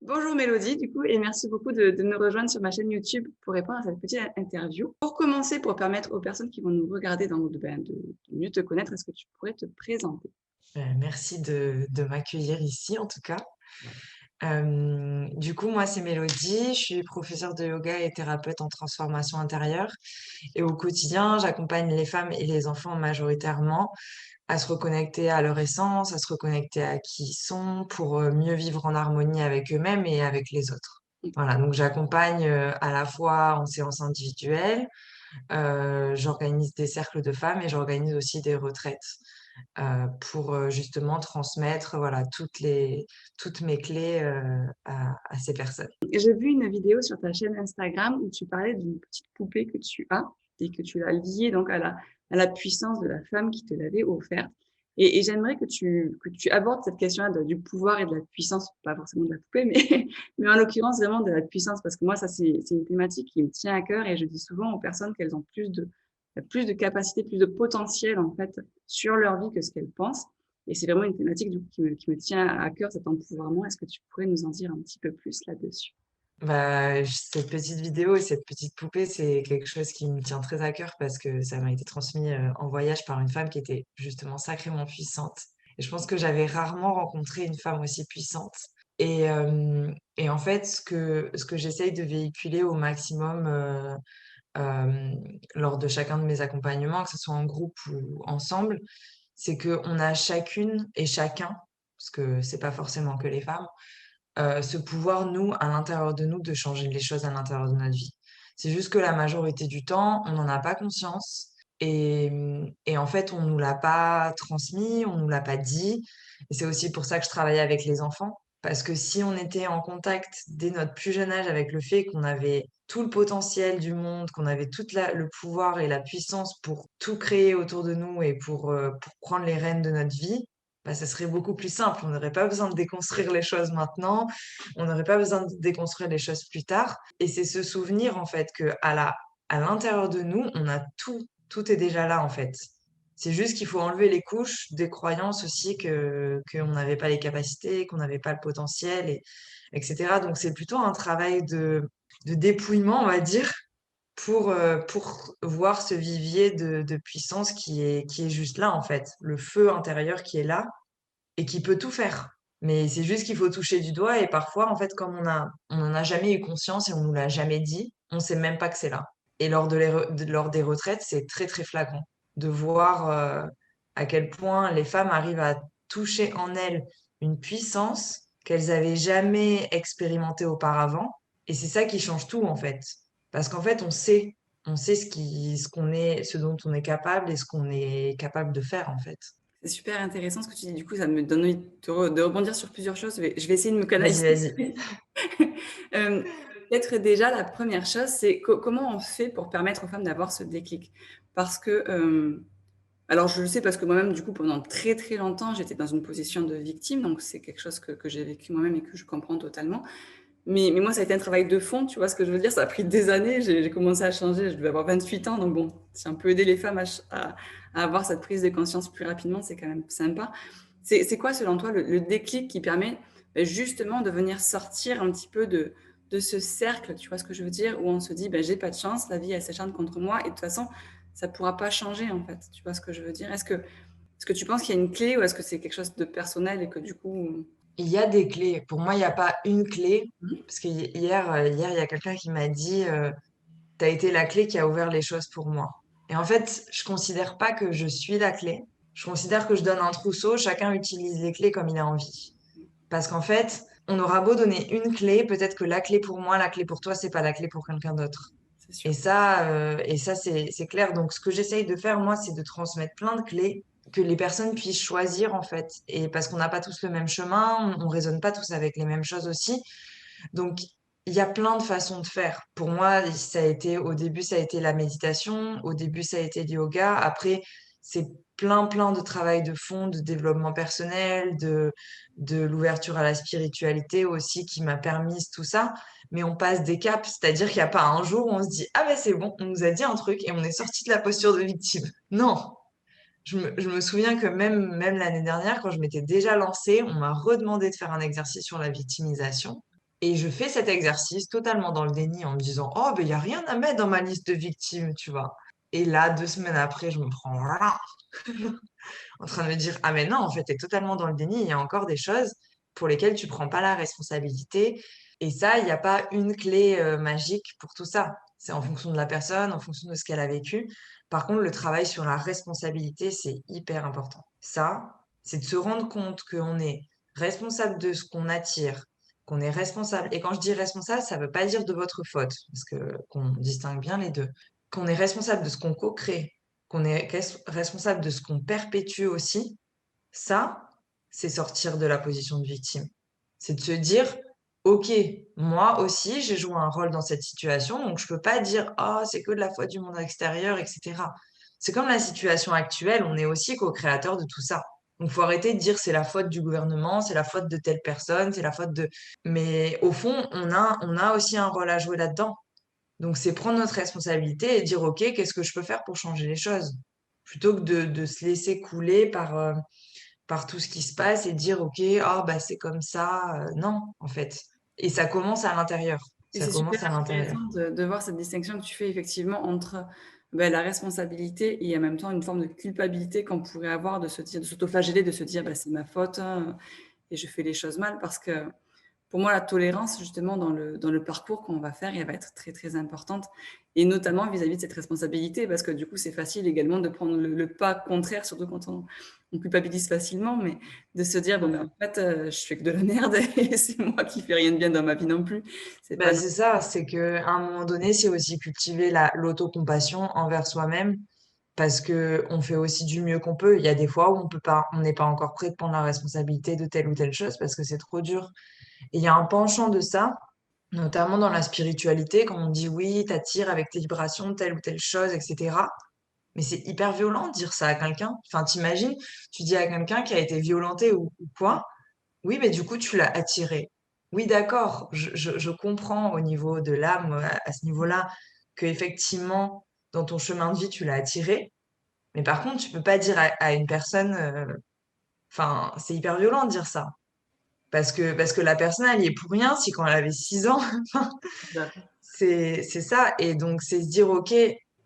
Bonjour Mélodie, du coup, et merci beaucoup de nous rejoindre sur ma chaîne YouTube pour répondre à cette petite interview. Pour commencer, pour permettre aux personnes qui vont nous regarder de mieux te connaître, est-ce que tu pourrais te présenter? Merci de m'accueillir ici en tout cas. Du coup, moi, c'est Mélodie, je suis professeure de yoga et thérapeute en transformation intérieure et au quotidien, j'accompagne les femmes et les enfants majoritairement à se reconnecter à leur essence, à se reconnecter à qui ils sont pour, mieux vivre en harmonie avec eux-mêmes et avec les autres. Voilà, donc j'accompagne, à la fois en séance individuelle, j'organise des cercles de femmes et j'organise aussi des retraites, pour, justement transmettre, voilà, toutes mes clés, à ces personnes. J'ai vu une vidéo sur ta chaîne Instagram où tu parlais d'une petite poupée que tu as et que tu l'as liée donc à la puissance de la femme qui te l'avait offerte. Et j'aimerais que tu abordes cette question-là du pouvoir et de la puissance, pas forcément de la poupée, mais, mais en l'occurrence vraiment de la puissance, parce que moi, ça, c'est une thématique qui me tient à cœur et je dis souvent aux personnes qu'elles ont plus de capacité, plus de potentiel en fait sur leur vie que ce qu'elles pensent. Et c'est vraiment une thématique du coup, qui me tient à cœur, cet empouvoirment. Est-ce que tu pourrais nous en dire un petit peu plus là-dessus? Bah, cette petite vidéo et cette petite poupée, c'est quelque chose qui me tient très à cœur parce que ça m'a été transmis, en voyage par une femme qui était justement sacrément puissante et je pense que j'avais rarement rencontré une femme aussi puissante et en fait, ce que j'essaye de véhiculer au maximum, lors de chacun de mes accompagnements, que ce soit en groupe ou ensemble, c'est qu'on a chacune et chacun, parce que c'est pas forcément que les femmes, ce pouvoir, nous, à l'intérieur de nous, de changer les choses à l'intérieur de notre vie. C'est juste que la majorité du temps, on n'en a pas conscience et en fait, on nous l'a pas transmis, on nous l'a pas dit et c'est aussi pour ça que je travaille avec les enfants. Parce que si on était en contact dès notre plus jeune âge avec le fait qu'on avait tout le potentiel du monde, qu'on avait toute la le pouvoir et la puissance pour tout créer autour de nous et pour prendre les rênes de notre vie, bah, ça serait beaucoup plus simple. On n'aurait pas besoin de déconstruire les choses maintenant, on n'aurait pas besoin de déconstruire les choses plus tard. Et c'est se souvenir, en fait, à l'intérieur de nous, on a tout, tout est déjà là, en fait. C'est juste qu'il faut enlever les couches des croyances aussi qu'on n'avait pas les capacités, qu'on n'avait pas le potentiel, etc. Donc, c'est plutôt un travail de dépouillement, on va dire, pour voir ce vivier de puissance qui est juste là, en fait. Le feu intérieur qui est là et qui peut tout faire. Mais c'est juste qu'il faut toucher du doigt et parfois, en fait, comme on n'en a jamais eu conscience et on nous l'a jamais dit, on sait même pas que c'est là. Et lors des retraites, c'est très, très flagrant de voir, à quel point les femmes arrivent à toucher en elles une puissance qu'elles avaient jamais expérimentée auparavant et c'est ça qui change tout, en fait. Parce qu'en fait, on sait ce qu'on est, ce dont on est capable et ce qu'on est capable de faire, en fait. C'est super intéressant ce que tu dis. Du coup, ça me donne envie de rebondir sur plusieurs choses. Je vais essayer de me Vas-y, canaliser. vas-y. Euh, Peut-être déjà, la première chose, c'est comment on fait pour permettre aux femmes d'avoir ce déclic? Parce que, alors je le sais parce que moi-même, du coup, pendant très très longtemps, j'étais dans une position de victime, donc c'est quelque chose que j'ai vécu moi-même et que je comprends totalement. Mais moi, ça a été un travail de fond, tu vois ce que je veux dire? Ça a pris des années, j'ai commencé à changer, je devais avoir 28 ans, donc bon, si on peut aider les femmes à avoir cette prise de conscience plus rapidement, c'est quand même sympa. C'est quoi, selon toi, le déclic qui permet, justement de venir sortir un petit peu de ce cercle, tu vois ce que je veux dire? Où on se dit: «J'ai pas de chance, la vie, elle s'acharne contre moi et de toute façon, ça pourra pas changer, en fait». Tu vois ce que je veux dire? Est-ce que tu penses qu'il y a une clé ou est-ce que c'est quelque chose de personnel et que du coup, Il y a des clés. Pour moi, il y a pas une clé, mmh, parce que hier, il y a quelqu'un qui m'a dit, «Tu as été la clé qui a ouvert les choses pour moi» et en fait, je considère pas que je suis la clé. Je considère que je donne un trousseau, chacun utilise les clés comme il a envie. Parce qu'en fait, on aura beau donner une clé, peut-être que la clé pour moi, la clé pour toi, c'est pas la clé pour quelqu'un d'autre c'est sûr. et ça, c'est clair. Donc ce que j'essaye de faire, moi, c'est de transmettre plein de clés, que les personnes puissent choisir, en fait et parce qu'on n'a pas tous le même chemin, on raisonne pas tous avec les mêmes choses aussi. Donc, il y a plein de façons de faire. Pour moi, ça a été au début, ça a été la méditation, au début, ça a été le yoga. Après, c'est plein, plein de travail de fond, de développement personnel, de l'ouverture à la spiritualité aussi qui m'a permis tout ça. Mais on passe des caps, c'est-à-dire qu'il y a pas un jour où on se dit: «Ah ben c'est bon, on nous a dit un truc et on est sorti de la posture de victime». Non! Je me souviens que même l'année dernière, quand je m'étais déjà lancée, on m'a redemandé de faire un exercice sur la victimisation Et je fais cet exercice totalement dans le déni en me disant: «Oh, ben il y a rien à mettre dans ma liste de victimes», tu vois? Et là, 2 semaines après, je me prends en train de me dire: «Ah mais non, en fait, tu es totalement dans le déni, il y a encore des choses pour lesquelles tu prends pas la responsabilité» et ça, il y a pas une clé, magique pour tout ça. C'est en fonction de la personne, en fonction de ce qu'elle a vécu. Par contre, le travail sur la responsabilité, c'est hyper important. Ça, c'est de se rendre compte qu'on est responsable de ce qu'on attire, qu'on est responsable et quand je dis responsable, ça veut pas dire de votre faute, parce que qu'on distingue bien les 2. Qu'on est responsable de ce qu'on co-crée, qu'on est responsable de ce qu'on perpétue aussi, ça, c'est sortir de la position de victime. C'est de se dire, OK, moi aussi, j'ai joué un rôle dans cette situation, donc je peux pas dire, ah, c'est que de la faute du monde extérieur, etc. C'est comme la situation actuelle, on est aussi co-créateur de tout ça. Donc, faut arrêter de dire c'est la faute du gouvernement, c'est la faute de telle personne, c'est la faute de. Mais au fond, on a aussi un rôle à jouer là-dedans. Donc, c'est prendre notre responsabilité et dire, OK, qu'est-ce que je peux faire pour changer les choses? Plutôt que de se laisser couler par tout ce qui se passe et dire, OK, oh, bah, c'est comme ça. Non, en fait. Et ça commence à l'intérieur. Et Ça c'est super commence à l'intérieur. intéressant de voir cette distinction que tu fais effectivement entre, la responsabilité et en même temps une forme de culpabilité qu'on pourrait avoir de se dire de s'autoflageller, de se dire: «Bah, c'est ma faute, hein, et je fais les choses mal». Parce que pour moi, la tolérance, justement, dans le parcours qu'on va faire, elle va être très, très importante et notamment vis-à-vis de cette responsabilité parce que, du coup, c'est facile également de prendre le pas contraire, surtout quand on culpabilise facilement, mais de se dire: «Bon, ben, en Mm. fait, je fais que de la merde et c'est moi qui fais rien de bien dans ma vie non plus». C'est Bah, pas c'est ça, c'est que à un moment donné, c'est aussi cultiver l'autocompassion envers soi-même parce que on fait aussi du mieux qu'on peut. Il y a des fois où on n'est pas encore prêt de prendre la responsabilité de telle ou telle chose parce que c'est trop dur. Et il y a un penchant de ça, notamment dans la spiritualité, quand on dit oui, t'attires avec tes vibrations telle ou telle chose, etc. Mais c'est hyper violent de dire ça à quelqu'un. Enfin, t'imagines, tu dis à quelqu'un qui a été violenté ou quoi, oui, mais du coup, tu l'as attiré. Oui, d'accord, je comprends au niveau de l'âme, à ce niveau-là, que effectivement, dans ton chemin de vie, tu l'as attiré. Mais par contre, tu peux pas dire à une personne, enfin, c'est hyper violent de dire ça. Parce que la personne, elle y est pour rien si quand elle avait 6 ans, grave. c'est ça. Et donc, c'est se dire, OK,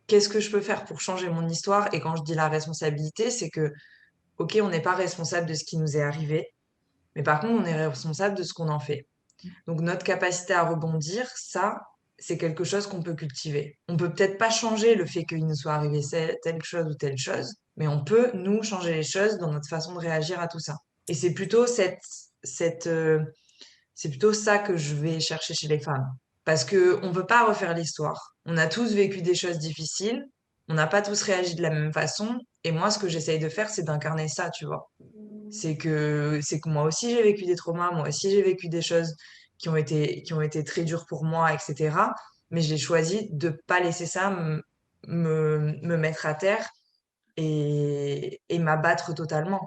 qu'est-ce que je peux faire pour changer mon histoire? Et quand je dis la responsabilité, c'est que, OK, on n'est pas responsable de ce qui nous est arrivé, mais par contre, on est responsable de ce qu'on en fait. Donc, notre capacité à rebondir, ça, c'est quelque chose qu'on peut cultiver. On peut peut-être pas changer le fait qu'il nous soit arrivé telle chose ou telle chose, mais on peut, nous, changer les choses dans notre façon de réagir à tout ça. Et cette, euh, c'est plutôt ça que je vais chercher chez les femmes. Parce que on peut pas refaire l'histoire. On a tous vécu des choses difficiles. On n'a pas tous réagi de la même façon. Et moi, ce que j'essaye de faire, c'est d'incarner ça, tu vois. C'est que moi aussi, j'ai vécu des traumas. Moi aussi, j'ai vécu des choses qui ont été très dures pour moi, etc. Mais j'ai choisi de pas laisser ça me mettre à terre et m'abattre totalement.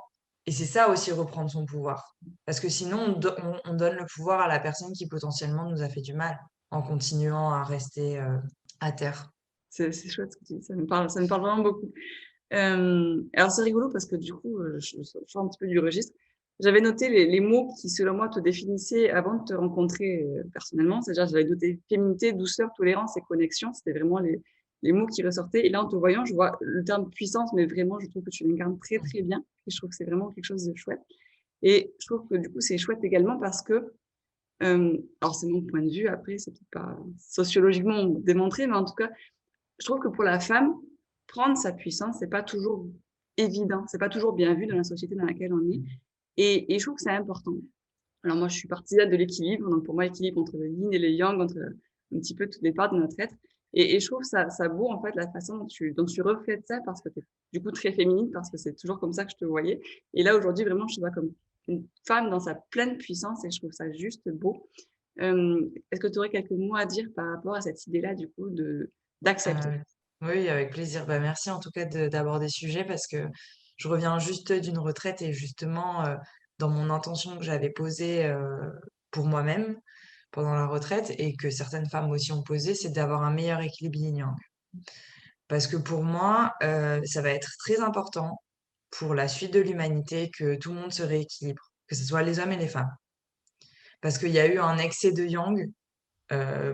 Et c'est ça aussi reprendre son pouvoir. Parce que sinon, on donne le pouvoir à la personne qui potentiellement nous a fait du mal en continuant à rester à terre. C'est chouette ce que tu dis, ça me parle vraiment beaucoup. Alors c'est rigolo parce que du coup, je sors un petit peu du registre. J'avais noté les mots qui, selon moi, te définissaient avant de te rencontrer, personnellement. C'est-à-dire, j'avais noté féminité, douceur, tolérance et connexion. C'était vraiment les mots qui ressortaient et là, en te voyant, je vois le terme puissance, mais vraiment, je trouve que tu l'incarnes très, très bien et je trouve que c'est vraiment quelque chose de chouette et je trouve que, du coup, c'est chouette également parce que, alors c'est mon point de vue, après, c'est peut-être pas sociologiquement démontré, mais en tout cas, je trouve que pour la femme, prendre sa puissance, c'est pas toujours évident, c'est pas toujours bien vu dans la société dans laquelle on est. Et je trouve que c'est important. Alors moi, je suis partisane de l'équilibre. Donc pour moi, l'équilibre entre le yin et le yang, entre un petit peu toutes les parts de notre être. Et je trouve ça beau, en fait, la façon dont tu reflètes ça parce que tu es du coup très féminine, parce que c'est toujours comme ça que je te voyais. Et là, aujourd'hui, vraiment, je te vois comme une femme dans sa pleine puissance et je trouve ça juste beau. Est-ce que tu aurais quelques mots à dire par rapport à cette idée-là, du coup, d'accepter? Euh, oui, avec plaisir. Bah, merci en tout cas d'aborder ce sujet parce que je reviens juste d'une retraite et justement, dans mon intention que j'avais posée pour moi-même pendant la retraite et que certaines femmes aussi ont posé, c'est d'avoir un meilleur équilibre yin-yang. Parce que pour moi, ça va être très important pour la suite de l'humanité que tout le monde se rééquilibre, que ce soit les hommes et les femmes. parce qu'il y a eu un excès de yang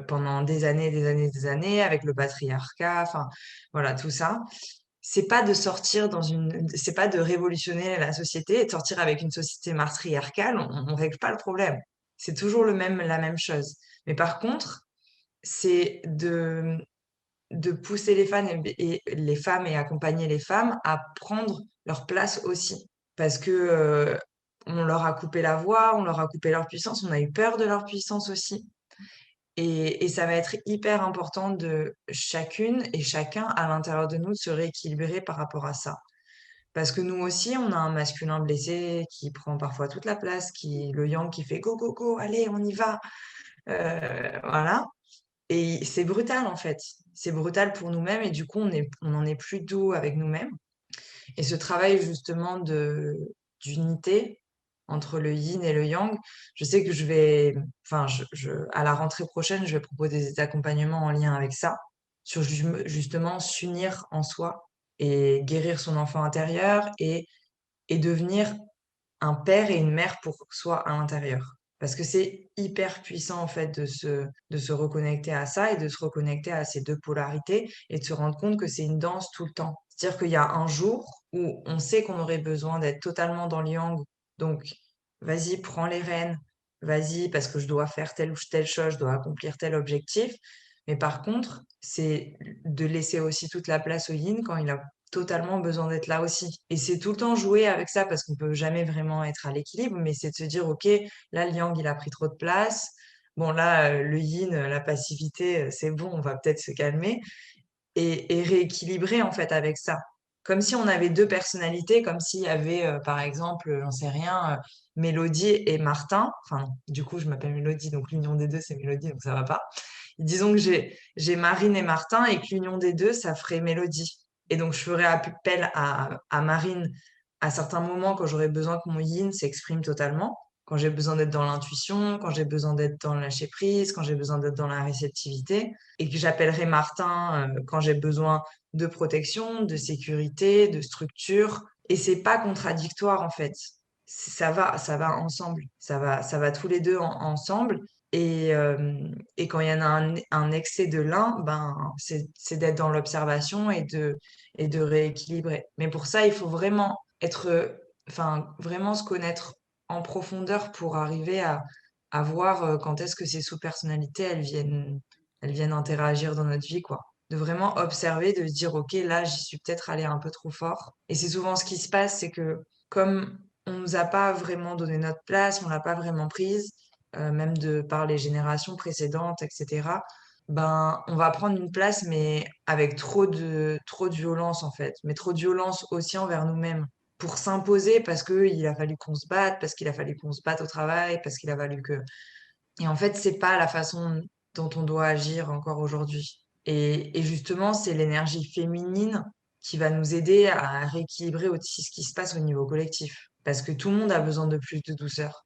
pendant des années, des années, des années, avec le patriarcat, enfin voilà, tout ça. C'est pas de sortir c'est pas de révolutionner la société et de sortir avec une société matriarcale, on règle pas le problème. C'est toujours la même chose. Mais par contre, c'est de pousser et les femmes et accompagner les femmes à prendre leur place aussi. Parce que, on leur a coupé la voix, on leur a coupé leur puissance, on a eu peur de leur puissance aussi. Et ça va être hyper important de chacune et chacun à l'intérieur de nous de se rééquilibrer par rapport à ça. Parce que nous aussi, on a un masculin blessé qui prend parfois toute la place, le yang qui fait go, go, go, allez, on y va. Voilà. Et c'est brutal en fait. C'est brutal pour nous-mêmes et du coup, on en est plus doux avec nous-mêmes. Et ce travail justement d'unité entre le yin et le yang, je sais que enfin, à la rentrée prochaine, je vais proposer des accompagnements en lien avec ça, sur justement s'unir en soi et guérir son enfant intérieur et devenir un père et une mère pour soi à l'intérieur. Parce que c'est hyper puissant en fait de se reconnecter à ça et de se reconnecter à ces deux polarités et de se rendre compte que c'est une danse tout le temps. C'est-à-dire qu'il y a un jour où on sait qu'on aurait besoin d'être totalement dans le yang, donc vas-y, prends les rênes, vas-y, parce que je dois faire telle ou telle chose, je dois accomplir tel objectif. Mais par contre, c'est de laisser aussi toute la place au yin quand il a totalement besoin d'être là aussi. Et c'est tout le temps jouer avec ça parce qu'on peut jamais vraiment être à l'équilibre, mais c'est de se dire, OK, là, le yang, il a pris trop de place. Bon, là, le yin, la passivité, c'est bon, on va peut-être se calmer et rééquilibrer en fait avec ça. Comme si on avait deux personnalités, comme s'il y avait, par exemple, j'en sais rien, Mélodie et Martin. Enfin, non, du coup, je m'appelle Mélodie, donc l'union des deux, c'est Mélodie, donc ça va pas. Disons que j'ai Marine et Martin et que l'union des deux, ça ferait Mélodie. Et donc, je ferais appel à Marine à certains moments quand j'aurais besoin que mon yin s'exprime totalement, quand j'ai besoin d'être dans l'intuition, quand j'ai besoin d'être dans le lâcher prise, quand j'ai besoin d'être dans la réceptivité, et que j'appellerai Martin quand j'ai besoin de protection, de sécurité, de structure. Et c'est pas contradictoire en fait. Ça va ensemble. Ça va tous les deux ensemble. Et quand il y en a un excès de l'un, ben, c'est d'être dans l'observation et de rééquilibrer. Mais pour ça, il faut vraiment enfin, vraiment se connaître en profondeur pour arriver à voir quand est-ce que ces sous-personnalités, elles viennent interagir dans notre vie, quoi. De vraiment observer, de se dire, OK, là, j'y suis peut-être allée un peu trop fort. Et c'est souvent ce qui se passe, c'est que comme on nous a pas vraiment donné notre place, on l'a pas vraiment prise, même de par les générations précédentes, etc., ben, on va prendre une place, mais avec trop de violence, en fait. Mais trop de violence aussi envers nous-mêmes. Pour s'imposer parce qu'il a fallu qu'on se batte, parce qu'il a fallu qu'on se batte au travail, parce qu'il a fallu que... Et en fait, c'est pas la façon dont on doit agir encore aujourd'hui. Et justement, c'est l'énergie féminine qui va nous aider à rééquilibrer aussi ce qui se passe au niveau collectif. Parce que tout le monde a besoin de plus de douceur.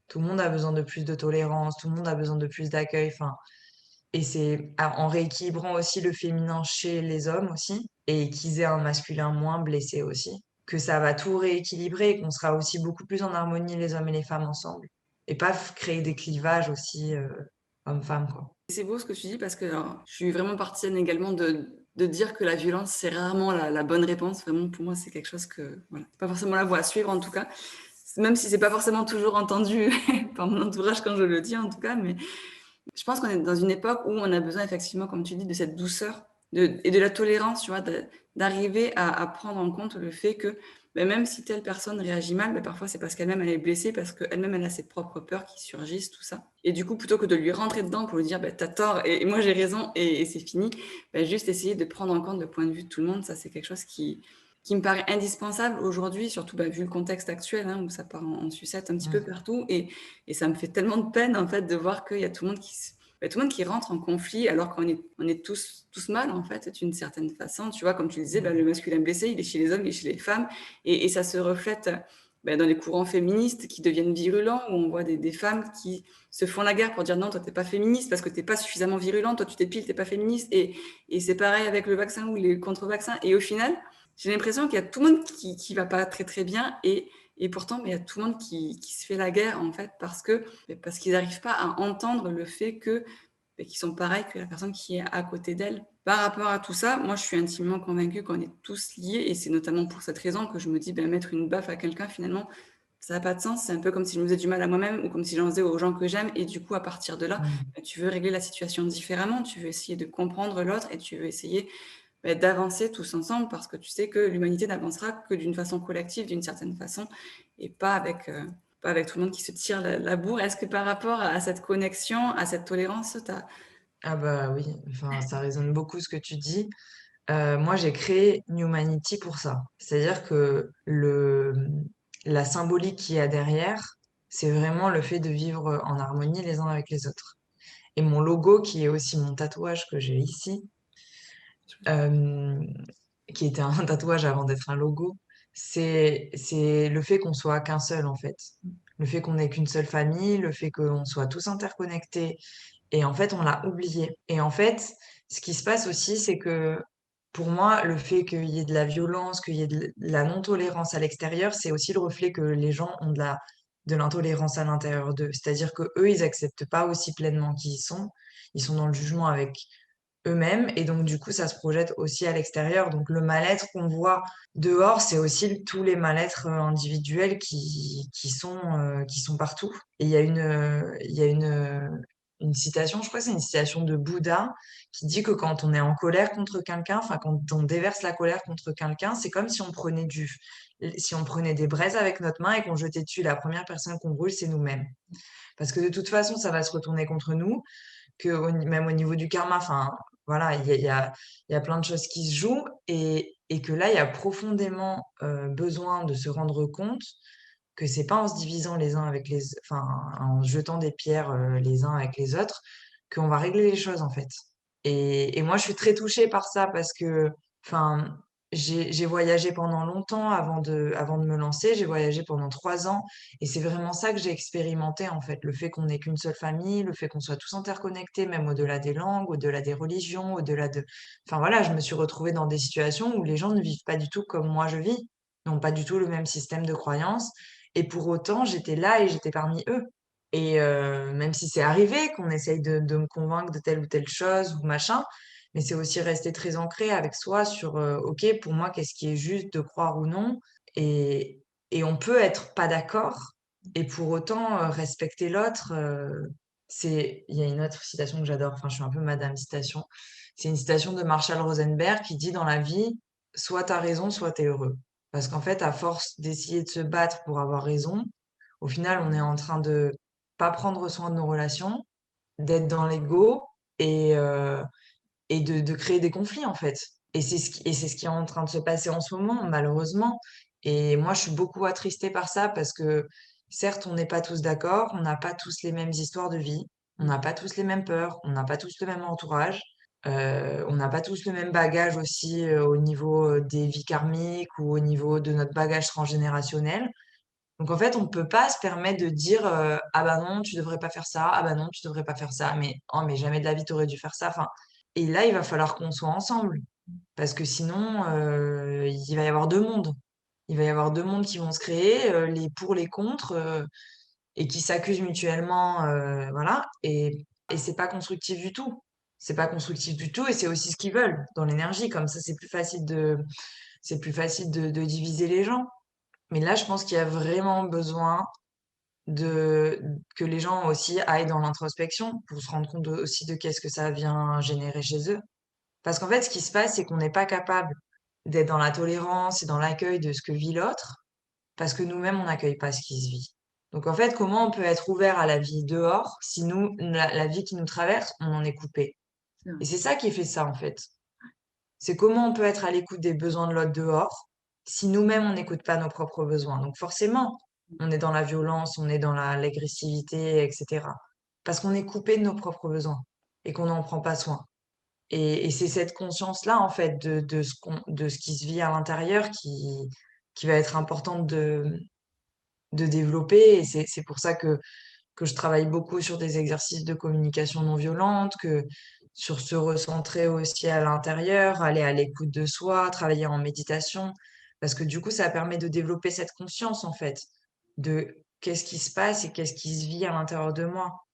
Tout le monde a besoin de plus de tolérance, tout le monde a besoin de plus d'accueil. Enfin, et c'est en rééquilibrant aussi le féminin chez les hommes aussi, et qu'ils aient un masculin moins blessé aussi, que ça va tout rééquilibrer et qu'on sera aussi beaucoup plus en harmonie les hommes et les femmes ensemble. Et pas créer des clivages aussi hommes-femmes, quoi. C'est beau ce que tu dis parce que alors, je suis vraiment partisane également de dire que la violence, c'est rarement la bonne réponse. Vraiment, pour moi, c'est quelque chose que, voilà, c'est pas forcément la voie à suivre en tout cas. Même si c'est pas forcément toujours entendu par mon entourage quand je le dis en tout cas, mais je pense qu'on est dans une époque où on a besoin effectivement, comme tu dis, de cette douceur et de la tolérance, tu vois, d'arriver à prendre en compte le fait que ben, même si telle personne réagit mal, ben, parfois c'est parce qu'elle-même elle est blessée, parce qu'elle-même elle a ses propres peurs qui surgissent, tout ça. Et du coup, plutôt que de lui rentrer dedans pour lui dire ben, t'as tort et moi j'ai raison et c'est fini, ben, juste essayer de prendre en compte le point de vue de tout le monde, ça c'est quelque chose qui me paraît indispensable aujourd'hui, surtout bah, vu le contexte actuel hein, où ça part en sucette un petit peu Mm. partout. Et ça me fait tellement de peine en fait de voir qu'il y a tout le monde bah, tout le monde qui rentre en conflit alors on est tous mal en fait d'une certaine façon. Tu vois, comme tu le disais, bah, le masculin blessé, il est chez les hommes, il est chez les femmes. Et ça se reflète bah, dans les courants féministes qui deviennent virulents, où on voit des femmes qui se font la guerre pour dire non, toi t'es pas féministe parce que t'es pas suffisamment virulente, toi tu t'épiles, t'es pas féministe. Et c'est pareil avec le vaccin ou les contre-vaccins. Et au final, j'ai l'impression qu'il y a tout le monde qui va pas très très bien et pourtant, il y a tout le monde qui se fait la guerre, en fait, parce qu'ils n'arrivent pas à entendre le fait que, qu'ils sont pareils que la personne qui est à côté d'elle. Par rapport à tout ça, moi, je suis intimement convaincue qu'on est tous liés et c'est notamment pour cette raison que je me dis, mettre une baffe à quelqu'un, finalement, ça n'a pas de sens. C'est un peu comme si je me faisais du mal à moi-même ou comme si j'en faisais aux gens que j'aime et du coup, à partir de là, Mmh. tu veux régler la situation différemment, tu veux essayer de comprendre l'autre et tu veux essayer, d'avancer tous ensemble parce que tu sais que l'humanité n'avancera que d'une façon collective, d'une certaine façon et pas avec tout le monde qui se tire la bourre. Est-ce que par rapport à cette connexion, à cette tolérance, tu as Ah bah, oui, enfin, ça résonne beaucoup ce que tu dis. Moi, j'ai créé Newmanity pour ça. C'est-à-dire que la symbolique qu'il y a derrière, c'est vraiment le fait de vivre en harmonie les uns avec les autres. Et mon logo, qui est aussi mon tatouage que j'ai ici, euh, qui était un tatouage avant d'être un logo, c'est le fait qu'on soit qu'un seul, en fait. Le fait qu'on n'ait qu'une seule famille, le fait qu'on soit tous interconnectés. Et en fait, on l'a oublié. Et en fait, ce qui se passe aussi, c'est que pour moi, le fait qu'il y ait de la violence, qu'il y ait de la non-tolérance à l'extérieur, c'est aussi le reflet que les gens ont de l'intolérance à l'intérieur d'eux. C'est-à-dire que eux, ils acceptent pas aussi pleinement qui ils sont. Ils sont dans le jugement avec eux-mêmes et donc du coup, ça se projette aussi à l'extérieur. Donc le mal-être qu'on voit dehors, c'est aussi tous les mal-être individuels qui sont partout. Et il y a une citation, je crois que c'est une citation de Bouddha qui dit que quand on est en colère contre quelqu'un, enfin quand on déverse la colère contre quelqu'un, c'est comme si on prenait des braises avec notre main et qu'on jetait dessus. La première personne qu'on brûle, c'est nous-mêmes. Parce que de toute façon, ça va se retourner contre nous, même au niveau du karma, enfin voilà, il y a plein de choses qui se jouent et que là, il y a profondément besoin de se rendre compte que c'est pas en se divisant les uns avec enfin, en jetant des pierres les uns avec les autres qu'on va régler les choses en fait. Et moi, je suis très touchée par ça parce que, enfin, j'ai voyagé pendant longtemps avant de me lancer. J'ai voyagé pendant 3 ans et c'est vraiment ça que j'ai expérimenté en fait. Le fait qu'on n'ait qu'une seule famille, le fait qu'on soit tous interconnectés, même au-delà des langues, au-delà des religions, au-delà de... Enfin voilà, je me suis retrouvée dans des situations où les gens ne vivent pas du tout comme moi je vis, n'ont pas du tout le même système de croyances. Et pour autant, j'étais là et j'étais parmi eux. Et même si c'est arrivé qu'on essaye de me convaincre de telle ou telle chose ou machin, mais c'est aussi rester très ancré avec soi sur, OK, pour moi, qu'est-ce qui est juste de croire ou non? Et, et on peut être pas d'accord et pour autant respecter l'autre. Il y a une autre citation que j'adore, enfin, je suis un peu madame citation. C'est une citation de Marshall Rosenberg qui dit dans la vie, soit t'as raison, soit t'es heureux. Parce qu'en fait, à force d'essayer de se battre pour avoir raison, au final, on est en train de pas prendre soin de nos relations, d'être dans l'ego et, de créer des conflits, en fait. Et c'est ce qui est en train de se passer en ce moment, malheureusement. Et moi, je suis beaucoup attristée par ça parce que, certes, on n'est pas tous d'accord, on n'a pas tous les mêmes histoires de vie, on n'a pas tous les mêmes peurs, on n'a pas tous le même entourage, on n'a pas tous le même bagage aussi au niveau des vies karmiques ou au niveau de notre bagage transgénérationnel. Donc en fait, on peut pas se permettre de dire ah bah non, tu devrais pas faire ça, ah bah non, tu devrais pas faire ça, mais oh mais jamais de la vie t'aurais dû faire ça. Enfin, et là, il va falloir qu'on soit ensemble parce que sinon, il va y avoir deux mondes. Il va y avoir deux mondes qui vont se créer, les pour, les contre, et qui s'accusent mutuellement, voilà. Et c'est pas constructif du tout. C'est pas constructif du tout, et c'est aussi ce qu'ils veulent dans l'énergie. Comme ça, c'est plus facile de diviser les gens. Mais là, je pense qu'il y a vraiment besoin de que les gens aussi aillent dans l'introspection pour se rendre compte aussi de qu'est-ce que ça vient générer chez eux. Parce qu'en fait, ce qui se passe, c'est qu'on n'est pas capable d'être dans la tolérance et dans l'accueil de ce que vit l'autre, parce que nous-mêmes, on n'accueille pas ce qui se vit. Donc en fait, comment on peut être ouvert à la vie dehors si nous, la vie qui nous traverse, on en est coupé? c'est vrai. Et c'est ça qui fait ça, en fait. C'est comment on peut être à l'écoute des besoins de l'autre dehors si nous-mêmes, on n'écoute pas nos propres besoins. Donc forcément, on est dans la violence, on est dans l'agressivité, etc. Parce qu'on est coupé de nos propres besoins et qu'on n'en prend pas soin. Et c'est cette conscience-là, en fait, de ce qui se vit à l'intérieur qui va être importante de développer. Et c'est pour ça que je travaille beaucoup sur des exercices de communication non violente, que sur se recentrer aussi à l'intérieur, aller à l'écoute de soi, travailler en méditation. Parce que du coup, ça permet de développer cette conscience, en fait, de qu'est-ce qui se passe et qu'est-ce qui se vit à l'intérieur de moi,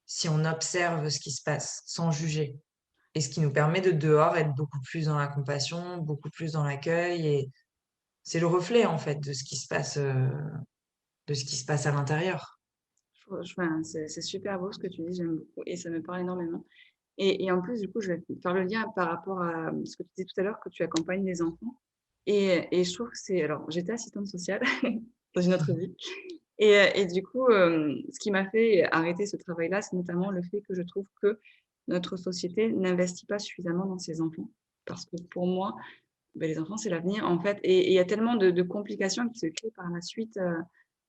si on observe ce qui se passe sans juger. Et ce qui nous permet de dehors être beaucoup plus dans la compassion, beaucoup plus dans l'accueil. Et c'est le reflet, en fait, de ce qui se passe à l'intérieur. Enfin, c'est super beau ce que tu dis, j'aime beaucoup et ça me parle énormément. Et en plus, du coup, je vais faire le lien par rapport à ce que tu disais tout à l'heure, que tu accompagnes les enfants. Et je trouve que c'est... Alors, j'étais assistante sociale dans une autre vie. Et du coup, ce qui m'a fait arrêter ce travail-là, c'est notamment le fait que je trouve que notre société n'investit pas suffisamment dans ses enfants. Parce que pour moi, ben, les enfants, c'est l'avenir, en fait. Et il y a tellement de complications qui se créent par la suite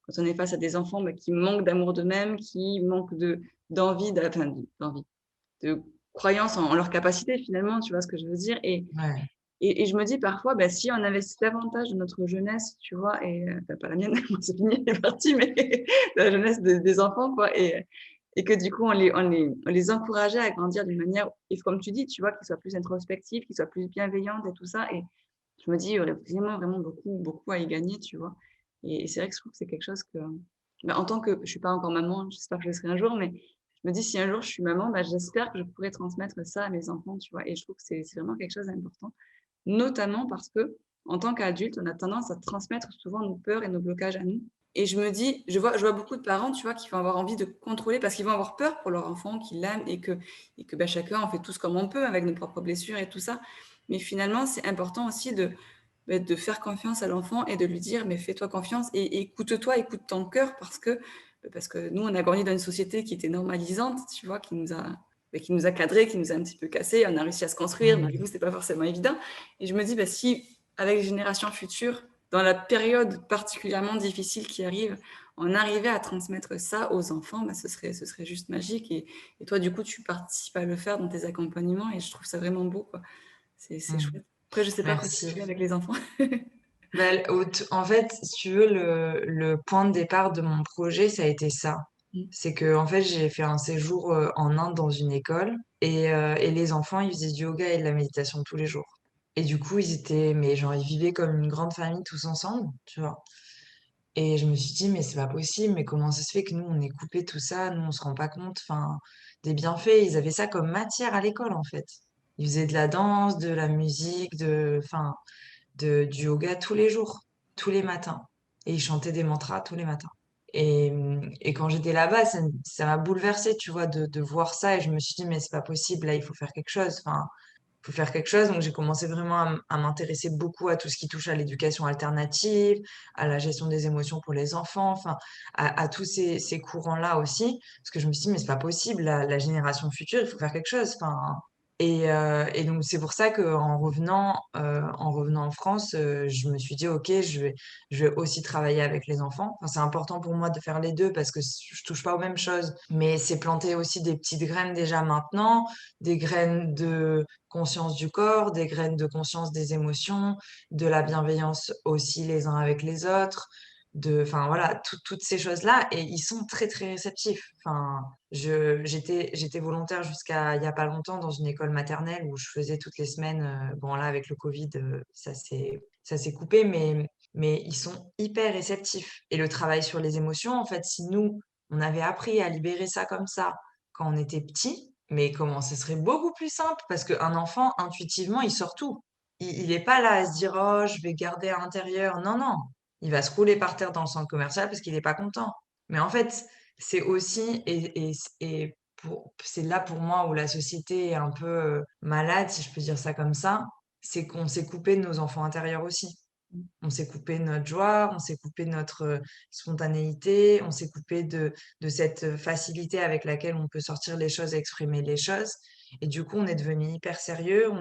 quand on est face à des enfants ben, qui manquent d'amour d'eux-mêmes, qui manquent d'envie, d'envie, de croyance en leur capacité, finalement, tu vois ce que je veux dire. Ouais. Et je me dis parfois, bah, si on investit davantage dans notre jeunesse, tu vois, et pas la mienne, moi c'est fini, c'est parti, mais la jeunesse des enfants, quoi, et que du coup, on les encourageait à grandir d'une manière, et comme tu dis, tu vois, qu'ils soient plus introspectifs, qu'ils soient plus bienveillants et tout ça. Et je me dis, il y aurait vraiment, vraiment beaucoup, beaucoup à y gagner, tu vois. Et c'est vrai que je trouve que c'est quelque chose que, bah, en tant que, je suis pas encore maman, j'espère que je le serai un jour, mais je me dis, si un jour je suis maman, bah, j'espère que je pourrai transmettre ça à mes enfants, tu vois. Et je trouve que c'est vraiment quelque chose d'important, notamment parce que, en tant qu'adulte, on a tendance à transmettre souvent nos peurs et nos blocages à nous. Et je me dis, je vois beaucoup de parents, tu vois, qui vont avoir envie de contrôler parce qu'ils vont avoir peur pour leur enfant, qu'ils l'aiment et que bah, chacun, on fait tous comme on peut avec nos propres blessures et tout ça. Mais finalement, c'est important aussi bah, de faire confiance à l'enfant et de lui dire, mais fais-toi confiance et écoute-toi, écoute ton cœur parce que nous, on a grandi dans une société qui était normalisante, tu vois, qui nous a cadrés, qui nous a un petit peu cassés, on a réussi à se construire, mais du coup, Mm. c'était pas forcément évident. Et je me dis, bah, si avec les générations futures, dans la période particulièrement difficile qui arrive, on arrivait à transmettre ça aux enfants, bah, ce serait juste magique. Et toi, du coup, tu participes à le faire dans tes accompagnements et je trouve ça vraiment beau, quoi. C'est Mm. chouette. Après, je sais pas comment tu Merci. fais avec les enfants. Ben, en fait, si tu veux, le point de départ de mon projet, ça a été ça. Mm. C'est que, en fait, j'ai fait un séjour en Inde dans une école et les enfants, ils faisaient du yoga et de la méditation tous les jours. Et du coup, mais genre, ils vivaient comme une grande famille tous ensemble, tu vois. Et je me suis dit, mais c'est pas possible, mais comment ça se fait que nous, on est coupé tout ça, nous, on se rend pas compte, enfin, des bienfaits. Ils avaient ça comme matière à l'école, en fait. Ils faisaient de la danse, de la musique, enfin, du yoga tous les jours, tous les matins. Et ils chantaient des mantras tous les matins. Et quand j'étais là-bas, ça m'a bouleversée, tu vois, de voir ça. Et je me suis dit, mais c'est pas possible, là, il faut faire quelque chose. Enfin, il faut faire quelque chose. Donc, j'ai commencé vraiment à m'intéresser beaucoup à tout ce qui touche à l'éducation alternative, à la gestion des émotions pour les enfants, enfin, à tous ces courants-là aussi. Parce que je me suis dit, mais c'est pas possible, la génération future, il faut faire quelque chose. Enfin, et donc, c'est pour ça en revenant en France, je me suis dit, OK, je vais aussi travailler avec les enfants. Enfin, c'est important pour moi de faire les deux parce que je touche pas aux mêmes choses. Mais c'est planter aussi des petites graines déjà maintenant, des graines de conscience du corps, des graines de conscience des émotions, de la bienveillance aussi les uns avec les autres, enfin voilà, toutes ces choses-là. Et ils sont très, très réceptifs. Enfin, j'étais volontaire jusqu'à il y a pas longtemps dans une école maternelle où je faisais toutes les semaines. Bon, là, avec le Covid, ça s'est coupé, mais ils sont hyper réceptifs. Et le travail sur les émotions, en fait, si nous, on avait appris à libérer ça comme ça quand on était petit, mais comment ce serait beaucoup plus simple parce qu'un enfant, intuitivement, il sort tout. Il est pas là à se dire, oh, je vais garder à l'intérieur. Non, non. Il va se rouler par terre dans le centre commercial parce qu'il est pas content. Mais en fait, c'est aussi, c'est là pour moi où la société est un peu malade, si je peux dire ça comme ça, c'est qu'on s'est coupé de nos enfants intérieurs aussi. On s'est coupé de notre joie, on s'est coupé de notre spontanéité, on s'est coupé de cette facilité avec laquelle on peut sortir les choses, exprimer les choses. Et du coup, on est devenu hyper sérieux,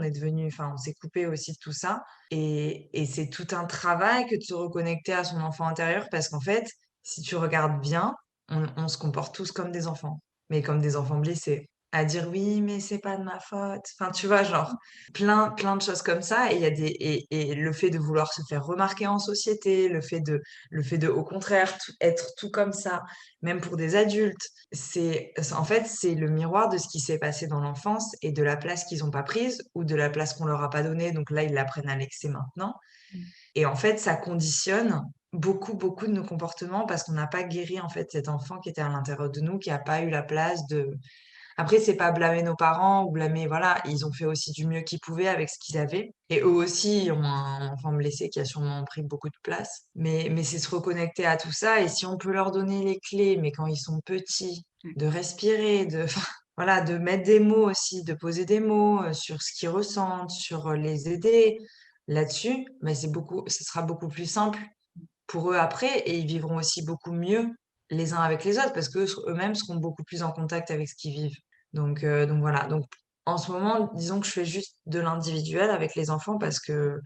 enfin, on s'est coupé aussi de tout ça. Et c'est tout un travail que de se reconnecter à son enfant intérieur parce qu'en fait, si tu regardes bien, on se comporte tous comme des enfants, mais comme des enfants blessés. À dire oui, mais c'est pas de ma faute. Enfin, tu vois, genre, plein de choses comme ça. Et il y a et le fait de vouloir se faire remarquer en société, le fait de, au contraire, être tout comme ça, même pour des adultes, en fait, c'est le miroir de ce qui s'est passé dans l'enfance et de la place qu'ils n'ont pas prise ou de la place qu'on leur a pas donnée. Donc là, ils la prennent à l'excès maintenant. Et en fait, ça conditionne beaucoup, beaucoup de nos comportements parce qu'on n'a pas guéri, en fait, cet enfant qui était à l'intérieur de nous, qui a pas eu la place de après, c'est pas blâmer nos parents ou blâmer voilà, ils ont fait aussi du mieux qu'ils pouvaient avec ce qu'ils avaient et eux aussi ont un enfant blessé qui a sûrement pris beaucoup de place. Mais c'est se reconnecter à tout ça et si on peut leur donner les clés, mais quand ils sont petits, Ouais. de respirer, de enfin, voilà, de mettre des mots aussi, de poser des mots, sur ce qu'ils ressentent, sur, les aider là-dessus, mais ce sera beaucoup plus simple pour eux après et ils vivront aussi beaucoup mieux les uns avec les autres parce qu'eux eux-mêmes seront beaucoup plus en contact avec ce qu'ils vivent. Donc voilà. Donc en ce moment, disons que je fais juste de l'individuel avec les enfants parce que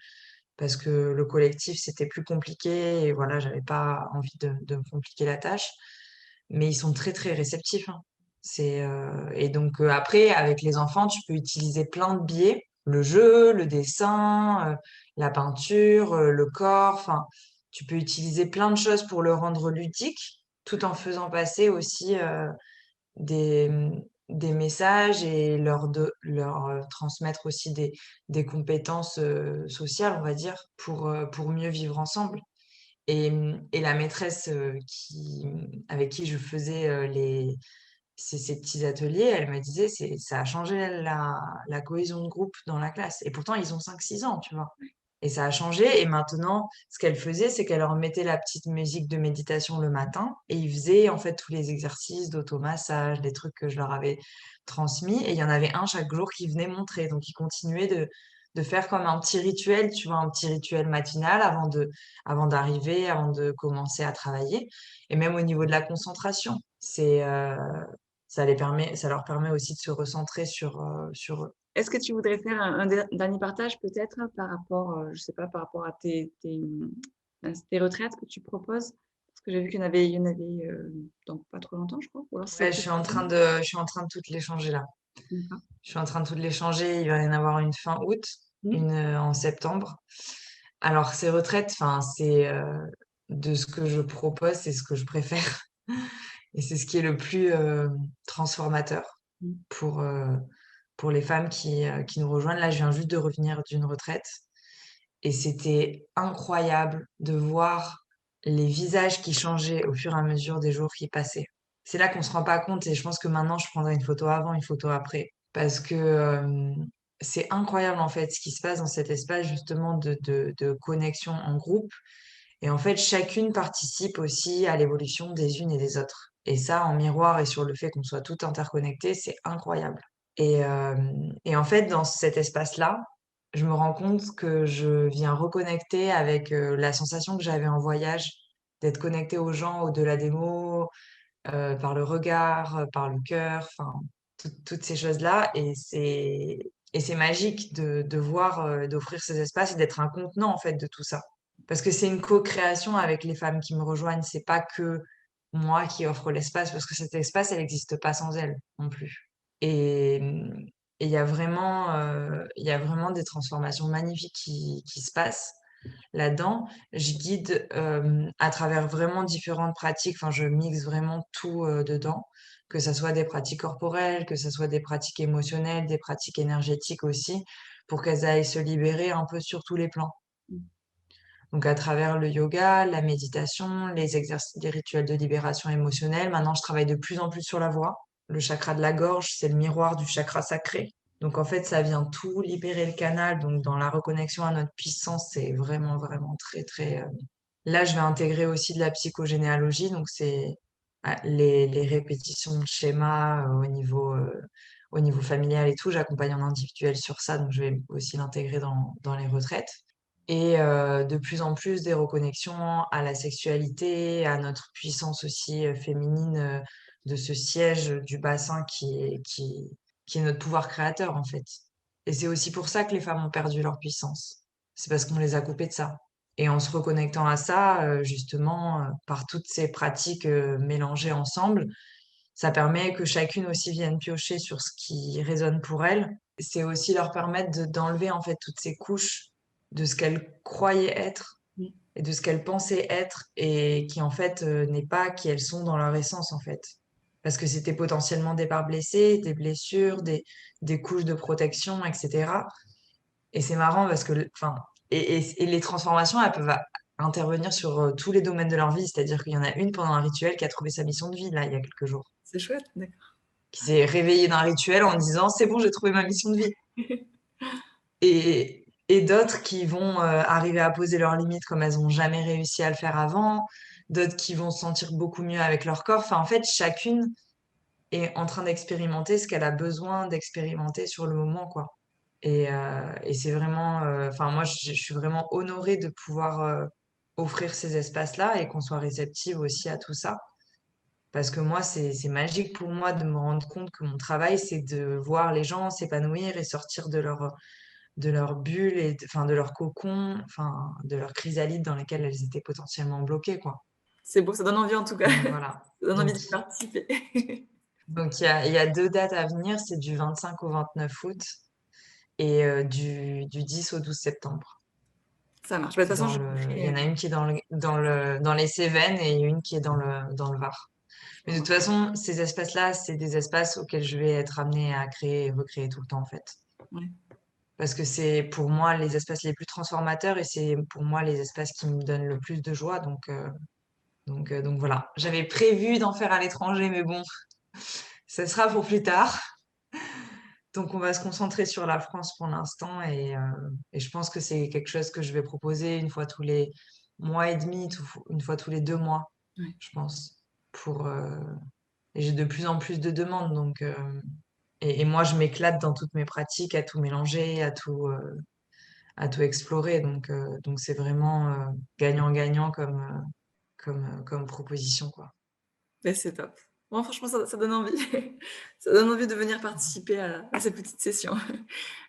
le collectif, c'était plus compliqué et voilà, j'avais pas envie de me compliquer la tâche. Mais ils sont très, très réceptifs, hein. Et donc après, avec les enfants, tu peux utiliser plein de biais, le jeu, le dessin, la peinture, le corps, enfin, tu peux utiliser plein de choses pour le rendre ludique, tout en faisant passer aussi, des, des messages et leur transmettre aussi des compétences sociales, on va dire, pour mieux vivre ensemble. Et la maîtresse avec qui je faisais ces petits ateliers, elle me disait, ça a changé la cohésion de groupe dans la classe. Et pourtant, ils ont 5 6 ans, tu vois. Et ça a changé. Et maintenant, ce qu'elle faisait, c'est qu'elle leur mettait la petite musique de méditation le matin et ils faisaient en fait tous les exercices d'automassage, des trucs que je leur avais transmis. Et il y en avait un chaque jour qui venait montrer. Donc, ils continuaient de faire comme un petit rituel, tu vois, un petit rituel matinal avant d'arriver, avant de commencer à travailler. Et même au niveau de la concentration, ça leur permet aussi de se recentrer sur eux. Est-ce que tu voudrais faire un dernier partage peut-être par rapport, je sais pas, par rapport à tes retraites que tu proposes? Parce que j'ai vu qu'il y en avait dans pas trop longtemps, je crois. Ou alors c'est Ouais, cette année. je suis en train de toutes les changer là. D'accord. Je suis en train de toutes les changer. Il va y en avoir une fin août, Mmh. une en septembre. Alors, ces retraites, enfin, de ce que je propose, c'est ce que je préfère. Et c'est ce qui est le plus transformateur Mmh. pour, euh, pour les femmes qui nous rejoignent. Là, je viens juste de revenir d'une retraite et c'était incroyable de voir les visages qui changeaient au fur et à mesure des jours qui passaient. C'est là qu'on se rend pas compte et je pense que maintenant, je prendrai une photo avant, une photo après parce que c'est incroyable en fait ce qui se passe dans cet espace justement de connexion en groupe. Et en fait, chacune participe aussi à l'évolution des unes et des autres. Et ça, en miroir et sur le fait qu'on soit toutes interconnectées, c'est incroyable. Et en fait, dans cet espace-là, je me rends compte que je viens reconnecter avec la sensation que j'avais en voyage, d'être connectée aux gens au-delà des mots, par le regard, par le cœur, enfin, toutes ces choses-là. Et c'est magique de voir, d'offrir ces espaces et d'être un contenant, en fait, de tout ça. Parce que c'est une co-création avec les femmes qui me rejoignent. C'est pas que moi qui offre l'espace, parce que cet espace, elle n'existe pas sans elles non plus. Et il y a vraiment des transformations magnifiques qui se passent là-dedans. Je guide à travers vraiment différentes pratiques. Enfin, je mixe vraiment tout dedans, que ça soit des pratiques corporelles, que ça soit des pratiques émotionnelles, des pratiques énergétiques aussi, pour qu'elles aillent se libérer un peu sur tous les plans. Mmh. Donc, à travers le yoga, la méditation, les exercices, les rituels de libération émotionnelle. Maintenant, je travaille de plus en plus sur la voix. Le chakra de la gorge, c'est le miroir du chakra sacré. Donc, en fait, ça vient tout libérer le canal. Donc, dans la reconnexion à notre puissance, c'est vraiment, vraiment très, très. Là, je vais intégrer aussi de la psychogénéalogie. Donc, c'est les répétitions de schémas au niveau familial et tout. J'accompagne en individuel sur ça. Donc, je vais aussi l'intégrer dans les retraites et de plus en plus des reconnexions à la sexualité, à notre puissance aussi féminine, de ce siège du bassin qui est notre pouvoir créateur en fait. Et c'est aussi pour ça que les femmes ont perdu leur puissance. C'est parce qu'on les a coupées de ça. Et en se reconnectant à ça, justement, par toutes ces pratiques mélangées ensemble, ça permet que chacune aussi vienne piocher sur ce qui résonne pour elle. C'est aussi leur permettre d'enlever en fait toutes ces couches de ce qu'elles croyaient être Mmh. et de ce qu'elles pensaient être et qui en fait n'est pas qui elles sont dans leur essence en fait. Parce que c'était potentiellement des parts blessées, des blessures, des couches de protection, etc. Et c'est marrant parce que, enfin, et les transformations, elles peuvent intervenir sur tous les domaines de leur vie. C'est-à-dire qu'il y en a une pendant un rituel qui a trouvé sa mission de vie, là, il y a quelques jours, C'est chouette, d'accord. qui s'est réveillée d'un rituel en disant, c'est bon, j'ai trouvé ma mission de vie. Et d'autres qui vont arriver à poser leurs limites comme elles n'ont jamais réussi à le faire avant, d'autres qui vont se sentir beaucoup mieux avec leur corps. Enfin, en fait, chacune est en train d'expérimenter ce qu'elle a besoin d'expérimenter sur le moment, quoi. Et c'est vraiment, enfin, moi, je suis vraiment honorée de pouvoir offrir ces espaces-là et qu'on soit réceptive aussi à tout ça. Parce que moi, c'est magique pour moi de me rendre compte que mon travail, c'est de voir les gens s'épanouir et sortir de leur bulle et enfin, de leur cocon, enfin, de leur chrysalide dans lesquelles elles étaient potentiellement bloquées, quoi. C'est beau, ça donne envie en tout cas. Donc voilà. Ça donne envie Donc, d'y participer. il y a 2 dates à venir, c'est du 25 au 29 août et du 10 au 12 septembre. Ça marche. Bah, de toute façon, Il y en a une qui est dans les Cévennes et une qui est dans le Var. Mais de toute façon, ces espaces-là, c'est des espaces auxquels je vais être amenée à créer et recréer tout le temps, en fait. ouais. Parce que c'est pour moi les espaces les plus transformateurs et c'est pour moi les espaces qui me donnent le plus de joie. Donc voilà. J'avais prévu d'en faire à l'étranger, mais bon, ce sera pour plus tard. Donc on va se concentrer sur la France pour l'instant et je pense que c'est quelque chose que je vais proposer une fois tous les mois et demi, une fois tous les 2 mois, Ouais. je pense. Pour, et j'ai de plus en plus de demandes. Et moi, je m'éclate dans toutes mes pratiques, à tout mélanger, à tout explorer. Donc c'est vraiment gagnant-gagnant comme proposition, quoi. Mais c'est top. Bon, franchement, ça donne envie. Ça donne envie de venir participer à ces petites sessions.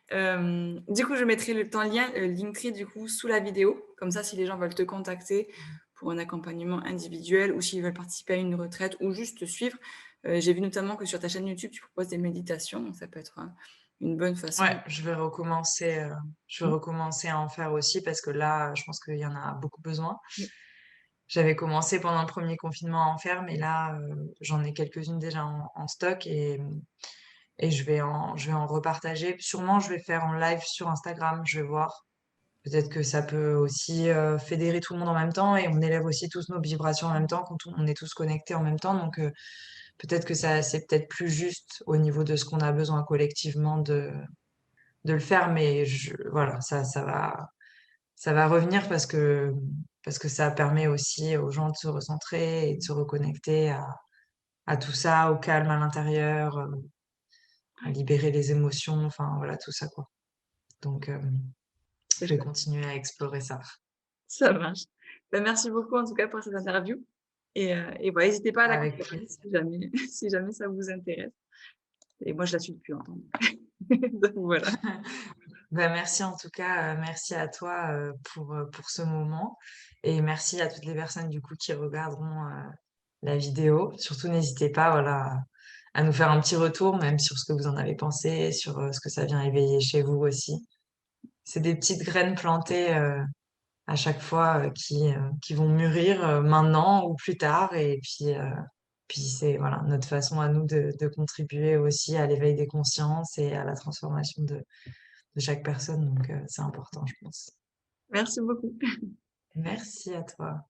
Du coup, je mettrai ton lien, Linktree, du coup, sous la vidéo. Comme ça, si les gens veulent te contacter pour un accompagnement individuel ou s'ils veulent participer à une retraite ou juste te suivre. J'ai vu notamment que sur ta chaîne YouTube, tu proposes des méditations. Donc, ça peut être une bonne façon. Ouais, je vais recommencer à en faire aussi parce que là, je pense qu'il y en a beaucoup besoin. Oui. J'avais commencé pendant le premier confinement à en faire, mais là, j'en ai quelques-unes déjà en stock et je vais en repartager. Sûrement, je vais faire en live sur Instagram, je vais voir. Peut-être que ça peut aussi fédérer tout le monde en même temps et on élève aussi tous nos vibrations en même temps quand on est tous connectés en même temps. Donc peut-être que ça, c'est peut-être plus juste au niveau de ce qu'on a besoin collectivement de le faire, mais voilà, ça va revenir parce que ça permet aussi aux gens de se recentrer et de se reconnecter à tout ça, au calme à l'intérieur, à libérer les émotions, enfin voilà, tout ça, quoi. Donc, C'est je vais chouette. continuer à explorer ça. Ça marche. Bah, merci beaucoup en tout cas pour cette interview. Et voilà, n'hésitez pas à la Avec contacter plaisir. si jamais, si jamais ça vous intéresse. Et moi, je la suis depuis longtemps. Donc voilà. Ben, merci en tout cas, merci à toi pour ce moment et merci à toutes les personnes du coup qui regarderont la vidéo. Surtout n'hésitez pas voilà, à nous faire un petit retour, même sur ce que vous en avez pensé, sur ce que ça vient éveiller chez vous aussi. C'est des petites graines plantées à chaque fois qui vont mûrir maintenant ou plus tard. Et puis c'est voilà, notre façon à nous de contribuer aussi à l'éveil des consciences et à la transformation de chaque personne. Donc c'est important, je pense. Merci beaucoup. Merci à toi.